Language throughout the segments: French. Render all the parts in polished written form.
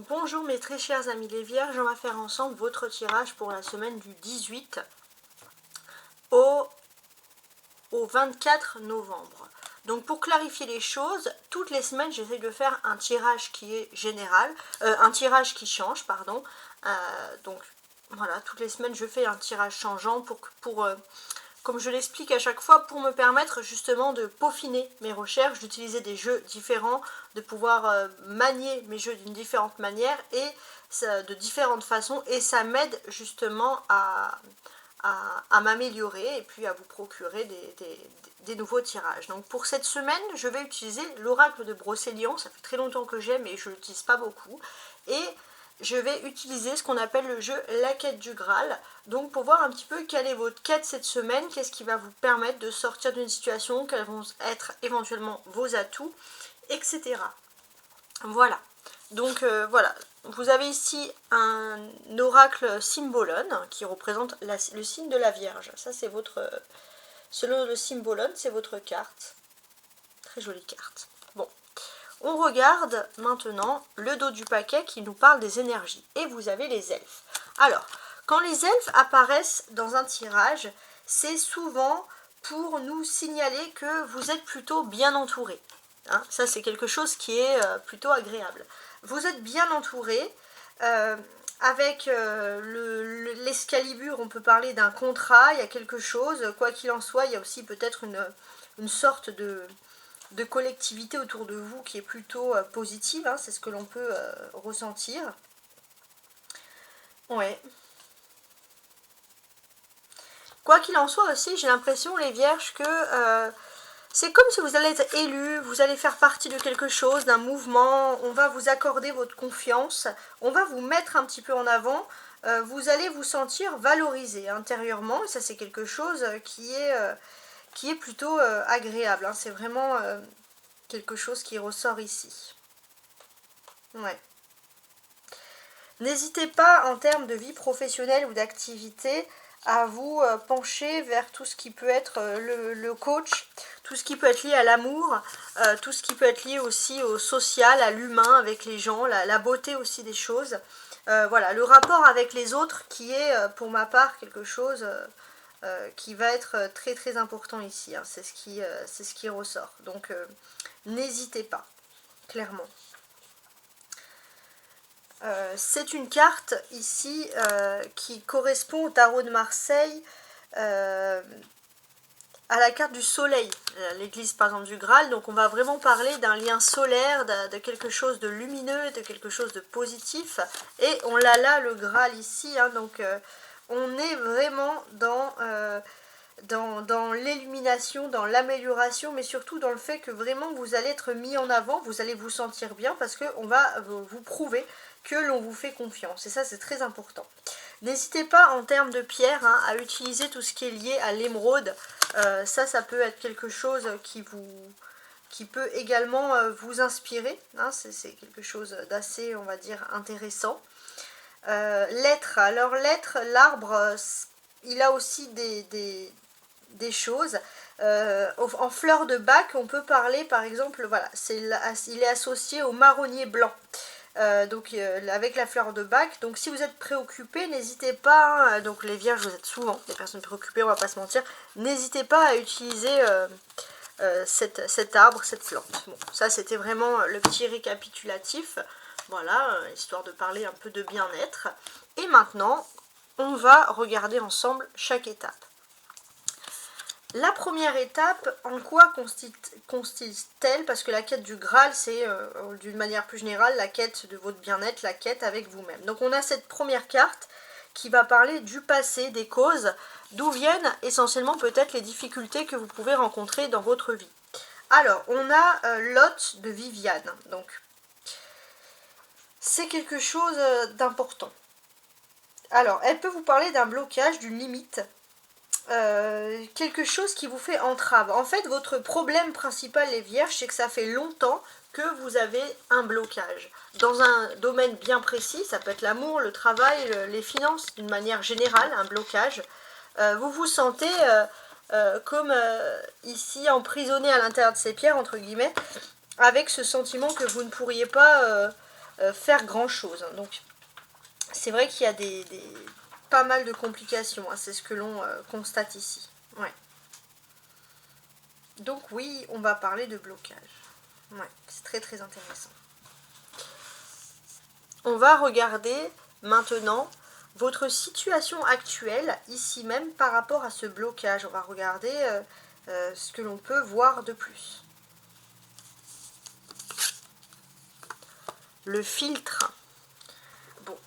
Bonjour mes très chers amis les Vierges, on va faire ensemble votre tirage pour la semaine du 18 au 24 novembre. Donc pour clarifier les choses, toutes les semaines j'essaie de faire un tirage qui est général, un tirage qui change, pardon. Donc voilà, toutes les semaines je fais un tirage changeant comme je l'explique à chaque fois, pour me permettre justement de peaufiner mes recherches, d'utiliser des jeux différents, de pouvoir manier mes jeux d'une différente manière et de différentes façons, et ça m'aide justement à m'améliorer et puis à vous procurer des nouveaux tirages. Donc pour cette semaine, je vais utiliser l'oracle de Brocéliande. Ça fait très longtemps que j'aime et je l'utilise pas beaucoup. Et je vais utiliser ce qu'on appelle le jeu La Quête du Graal. Donc pour voir un petit peu quelle est votre quête cette semaine, qu'est-ce qui va vous permettre de sortir d'une situation, quels vont être éventuellement vos atouts, etc. Voilà. Donc voilà, vous avez ici un oracle symbolone qui représente le signe de la Vierge. Ça c'est votre, selon le symbolone, c'est votre carte. Très jolie carte. Bon, on regarde maintenant le dos du paquet qui nous parle des énergies. Et vous avez les elfes. Alors, quand les elfes apparaissent dans un tirage, c'est souvent pour nous signaler que vous êtes plutôt bien entouré. Hein, ça c'est quelque chose qui est plutôt agréable. Vous êtes bien entouré. Avec l'escalibur, on peut parler d'un contrat, il y a quelque chose. Quoi qu'il en soit, il y a aussi peut-être une sorte de collectivité autour de vous qui est plutôt positive. Hein, c'est ce que l'on peut ressentir. Ouais. Quoi qu'il en soit aussi, j'ai l'impression, les Vierges, que c'est comme si vous allez être élu, vous allez faire partie de quelque chose, d'un mouvement, on va vous accorder votre confiance, on va vous mettre un petit peu en avant, vous allez vous sentir valorisé intérieurement, et ça c'est quelque chose qui est plutôt agréable, hein. C'est vraiment quelque chose qui ressort ici. Ouais. N'hésitez pas en termes de vie professionnelle ou d'activité à vous pencher vers tout ce qui peut être le coach, tout ce qui peut être lié à l'amour, tout ce qui peut être lié aussi au social, à l'humain avec les gens, la beauté aussi des choses. Voilà, le rapport avec les autres qui est pour ma part quelque chose qui va être très très important ici. Hein. C'est ce qui ressort. Donc n'hésitez pas, clairement. C'est une carte ici qui correspond au tarot de Marseille, à la carte du soleil, l'église par exemple du Graal. Donc on va vraiment parler d'un lien solaire, de quelque chose de lumineux, de quelque chose de positif. Et on l'a là, le Graal ici, hein, donc on est vraiment dans l'illumination, dans l'amélioration, mais surtout dans le fait que vraiment vous allez être mis en avant, vous allez vous sentir bien parce qu'on va vous prouver que l'on vous fait confiance. Et ça, c'est très important. N'hésitez pas en termes de pierre hein, à utiliser tout ce qui est lié à l'émeraude. Ça peut être quelque chose qui peut également vous inspirer. Hein, c'est quelque chose d'assez, on va dire, intéressant. L'être. Alors l'être, l'arbre, il a aussi des choses. En fleur de bac, on peut parler par exemple, voilà, il est associé au marronnier blanc. Avec la fleur de bac. Donc si vous êtes préoccupé, n'hésitez pas, hein, donc les vierges vous êtes souvent des personnes préoccupées, on va pas se mentir, n'hésitez pas à utiliser cet arbre, cette plante. Bon, ça c'était vraiment le petit récapitulatif, voilà, histoire de parler un peu de bien-être. Et maintenant, on va regarder ensemble chaque étape. La première étape, en quoi consiste-t-elle? Parce que la quête du Graal, c'est d'une manière plus générale la quête de votre bien-être, la quête avec vous-même. Donc on a cette première carte qui va parler du passé, des causes, d'où viennent essentiellement peut-être les difficultés que vous pouvez rencontrer dans votre vie. Alors, on a l'hôte de Viviane. Donc, c'est quelque chose d'important. Alors, elle peut vous parler d'un blocage, d'une limite, quelque chose qui vous fait entrave. En fait, votre problème principal, les vierges, c'est que ça fait longtemps que vous avez un blocage. Dans un domaine bien précis, ça peut être l'amour, le travail, les finances, d'une manière générale, un blocage. Vous vous sentez comme ici emprisonné à l'intérieur de ces pierres, entre guillemets, avec ce sentiment que vous ne pourriez pas faire grand chose. Donc c'est vrai qu'il y a pas mal de complications, hein, c'est ce que l'on constate ici. Ouais. Donc oui, on va parler de blocage. Ouais, c'est très très intéressant. On va regarder maintenant votre situation actuelle, ici même, par rapport à ce blocage. On va regarder ce que l'on peut voir de plus. Le filtre. Bon,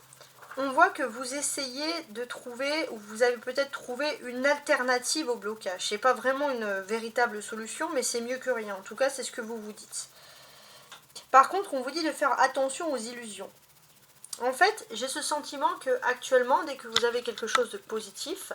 on voit que vous essayez de trouver, ou vous avez peut-être trouvé une alternative au blocage. C'est pas vraiment une véritable solution, mais c'est mieux que rien. En tout cas, c'est ce que vous vous dites. Par contre, on vous dit de faire attention aux illusions. En fait, j'ai ce sentiment que actuellement, dès que vous avez quelque chose de positif,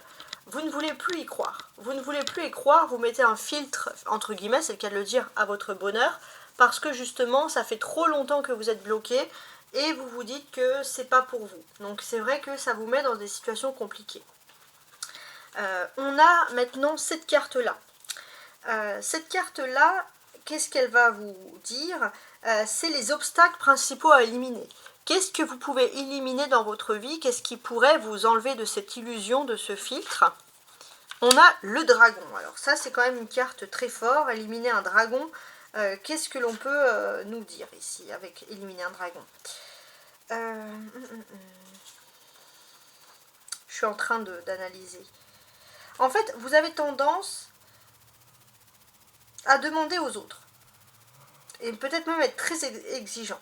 vous ne voulez plus y croire. Vous ne voulez plus y croire, vous mettez un filtre, entre guillemets, c'est le cas de le dire, à votre bonheur, parce que justement, ça fait trop longtemps que vous êtes bloqué, et vous vous dites que c'est pas pour vous. Donc c'est vrai que ça vous met dans des situations compliquées. On a maintenant cette carte-là. Cette carte-là, qu'est-ce qu'elle va vous dire? C'est les obstacles principaux à éliminer. Qu'est-ce que vous pouvez éliminer dans votre vie? Qu'est-ce qui pourrait vous enlever de cette illusion, de ce filtre? On a le dragon. Alors ça, c'est quand même une carte très forte. Éliminer un dragon. Qu'est-ce que l'on peut nous dire ici avec éliminer un dragon? Je suis en train d'analyser. En fait, vous avez tendance à demander aux autres. Et peut-être même être très exigeant.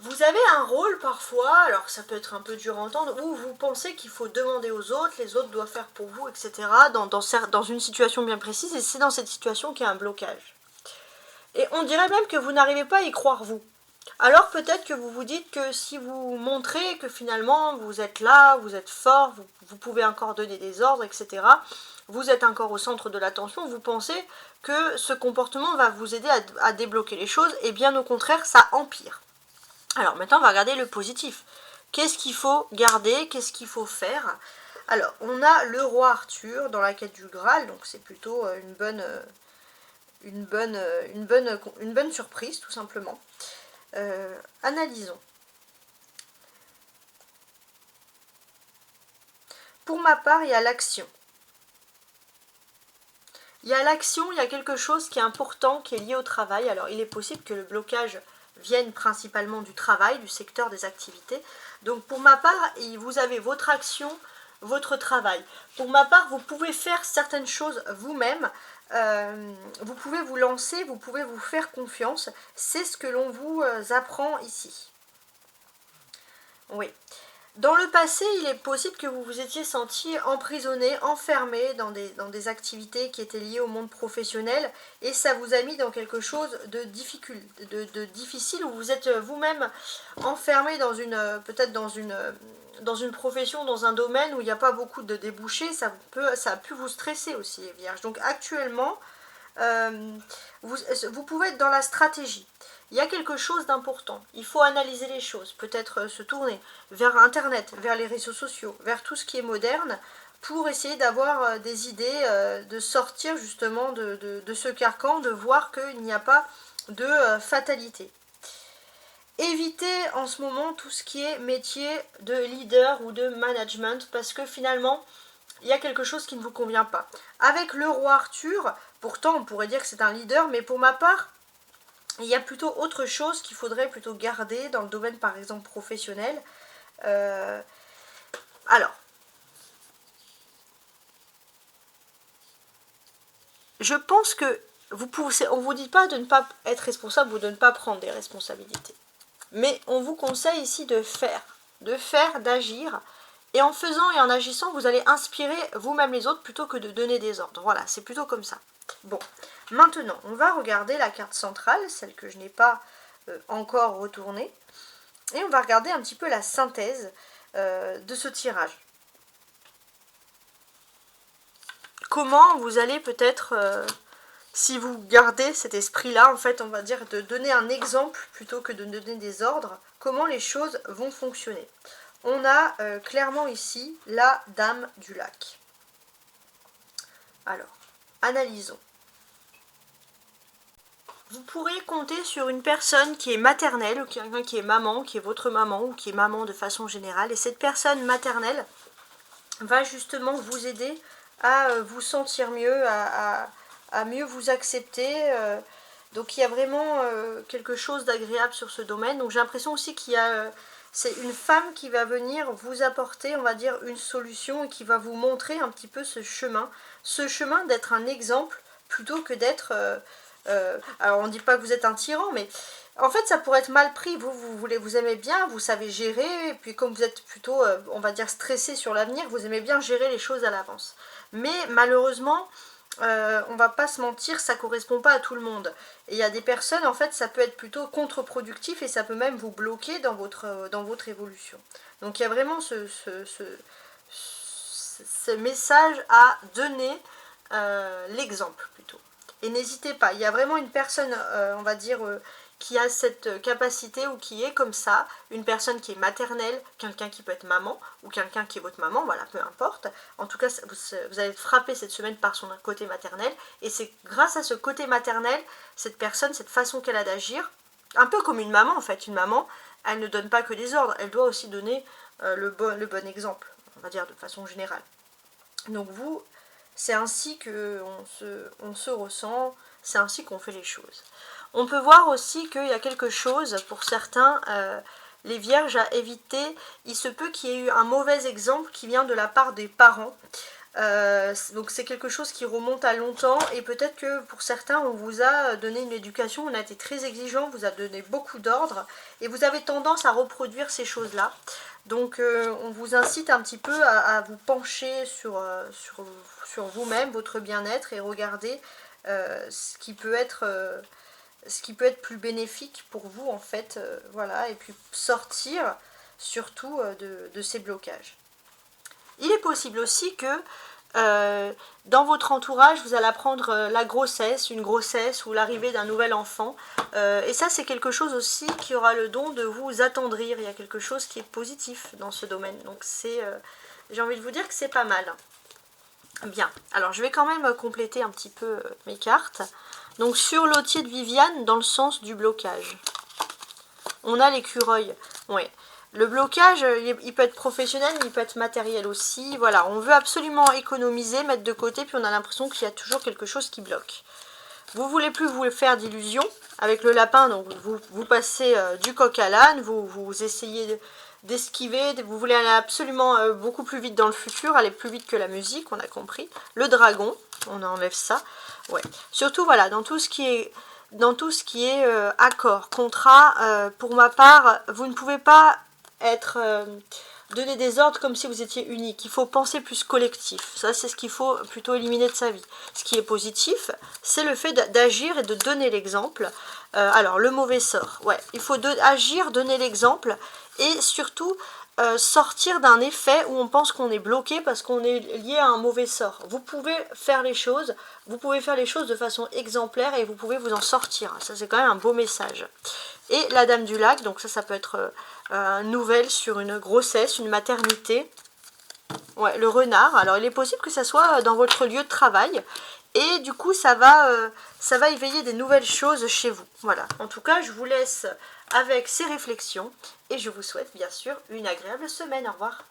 Vous avez un rôle parfois, alors ça peut être un peu dur à entendre, où vous pensez qu'il faut demander aux autres, les autres doivent faire pour vous, etc. Dans une situation bien précise, et c'est dans cette situation qu'il y a un blocage. Et on dirait même que vous n'arrivez pas à y croire vous. Alors peut-être que vous vous dites que si vous montrez que finalement vous êtes là, vous êtes fort, vous pouvez encore donner des ordres, etc. Vous êtes encore au centre de l'attention, vous pensez que ce comportement va vous aider à débloquer les choses, et bien au contraire, ça empire. Alors maintenant, on va regarder le positif. Qu'est-ce qu'il faut garder? Qu'est-ce qu'il faut faire? Alors, on a le roi Arthur dans la quête du Graal, donc c'est plutôt une bonne surprise, tout simplement. Analysons. Pour ma part, il y a l'action. Il y a l'action, il y a quelque chose qui est important, qui est lié au travail. Alors, il est possible que le blocage viennent principalement du travail, du secteur des activités. Donc pour ma part, vous avez votre action, votre travail. Pour ma part, vous pouvez faire certaines choses vous-même, vous pouvez vous lancer, vous pouvez vous faire confiance. C'est ce que l'on vous apprend ici. Oui. Dans le passé, il est possible que vous vous étiez senti emprisonné, enfermé dans des activités qui étaient liées au monde professionnel, et ça vous a mis dans quelque chose de difficile, où vous êtes vous-même enfermé dans peut-être dans une profession, dans un domaine où il n'y a pas beaucoup de débouchés. Ça a pu vous stresser aussi, les vierges. Donc actuellement, vous pouvez être dans la stratégie. Il y a quelque chose d'important. Il faut analyser les choses, peut-être se tourner vers Internet, vers les réseaux sociaux, vers tout ce qui est moderne, pour essayer d'avoir des idées, de sortir justement de ce carcan, de voir qu'il n'y a pas de fatalité. Évitez en ce moment tout ce qui est métier de leader ou de management, parce que finalement, il y a quelque chose qui ne vous convient pas. Avec le roi Arthur, pourtant on pourrait dire que c'est un leader, mais pour ma part, il y a plutôt autre chose qu'il faudrait plutôt garder dans le domaine par exemple professionnel. Alors, je pense que on ne vous dit pas de ne pas être responsable ou de ne pas prendre des responsabilités. Mais on vous conseille ici de faire, d'agir. Et en faisant et en agissant, vous allez inspirer vous-même les autres plutôt que de donner des ordres. Voilà, c'est plutôt comme ça. Bon, maintenant, on va regarder la carte centrale, celle que je n'ai pas encore retournée. Et on va regarder un petit peu la synthèse de ce tirage. Comment vous allez peut-être, si vous gardez cet esprit-là, en fait, on va dire de donner un exemple plutôt que de donner des ordres, comment les choses vont fonctionner. On a clairement ici la dame du lac. Alors, analysons. Vous pourrez compter sur une personne qui est maternelle, ou quelqu'un qui est maman, qui est votre maman, ou qui est maman de façon générale. Et cette personne maternelle va justement vous aider à vous sentir mieux, à mieux vous accepter. Donc il y a vraiment quelque chose d'agréable sur ce domaine. Donc j'ai l'impression aussi qu'il y a... c'est une femme qui va venir vous apporter, on va dire, une solution et qui va vous montrer un petit peu ce chemin. Ce chemin d'être un exemple plutôt que d'être... alors on ne dit pas que vous êtes un tyran, mais en fait ça pourrait être mal pris. Vous aimez bien, vous savez gérer, et puis comme vous êtes plutôt, on va dire, stressé sur l'avenir, vous aimez bien gérer les choses à l'avance. Mais malheureusement, on va pas se mentir, ça correspond pas à tout le monde. Et il y a des personnes, en fait, ça peut être plutôt contre-productif et ça peut même vous bloquer dans votre évolution. Donc il y a vraiment ce message à donner, l'exemple plutôt. Et n'hésitez pas, il y a vraiment une personne, on va dire, qui a cette capacité ou qui est comme ça, une personne qui est maternelle, quelqu'un qui peut être maman, ou quelqu'un qui est votre maman, voilà, peu importe. En tout cas, vous allez être frappé cette semaine par son côté maternel, et c'est grâce à ce côté maternel, cette personne, cette façon qu'elle a d'agir, un peu comme une maman en fait, une maman, elle ne donne pas que des ordres, elle doit aussi donner le bon exemple, on va dire de façon générale. Donc vous, c'est ainsi qu'on se ressent, c'est ainsi qu'on fait les choses. On peut voir aussi qu'il y a quelque chose, pour certains, les vierges à éviter. Il se peut qu'il y ait eu un mauvais exemple qui vient de la part des parents. Donc c'est quelque chose qui remonte à longtemps et peut-être que pour certains on vous a donné une éducation, on a été très exigeant, vous a donné beaucoup d'ordres et vous avez tendance à reproduire ces choses-là. Donc on vous incite un petit peu à vous pencher sur vous-même, votre bien-être et regarder ce qui peut être plus bénéfique pour vous en fait, voilà, et puis sortir surtout de ces blocages. Il est possible aussi que dans votre entourage, vous allez apprendre la grossesse, une grossesse ou l'arrivée d'un nouvel enfant. Et ça, c'est quelque chose aussi qui aura le don de vous attendrir. Il y a quelque chose qui est positif dans ce domaine. Donc j'ai envie de vous dire que c'est pas mal. Bien, alors je vais quand même compléter un petit peu mes cartes. Donc sur l'Autier de Viviane, dans le sens du blocage. On a l'écureuil. Ouais. Le blocage, il peut être professionnel, mais il peut être matériel aussi. Voilà, on veut absolument économiser, mettre de côté, puis on a l'impression qu'il y a toujours quelque chose qui bloque. Vous ne voulez plus vous faire d'illusions. Avec le lapin, donc vous passez du coq à l'âne, vous essayez d'esquiver, vous voulez aller absolument beaucoup plus vite dans le futur, aller plus vite que la musique, on a compris. Le dragon, on enlève ça. Ouais. Surtout, voilà, dans tout ce qui est accord, contrat, pour ma part, vous ne pouvez pas donner des ordres comme si vous étiez unique. Il faut penser plus collectif. Ça, c'est ce qu'il faut plutôt éliminer de sa vie. Ce qui est positif, c'est le fait d'agir et de donner l'exemple. Alors, le mauvais sort. Ouais, il faut agir, donner l'exemple et surtout sortir d'un effet où on pense qu'on est bloqué parce qu'on est lié à un mauvais sort. Vous pouvez faire les choses, de façon exemplaire et vous pouvez vous en sortir. Ça, c'est quand même un beau message. Et la Dame du Lac, donc ça peut être une nouvelle sur une grossesse, une maternité. Ouais, le renard. Alors, il est possible que ça soit dans votre lieu de travail. Et du coup, ça va éveiller des nouvelles choses chez vous. Voilà. En tout cas, je vous laisse avec ces réflexions. Et je vous souhaite bien sûr une agréable semaine. Au revoir.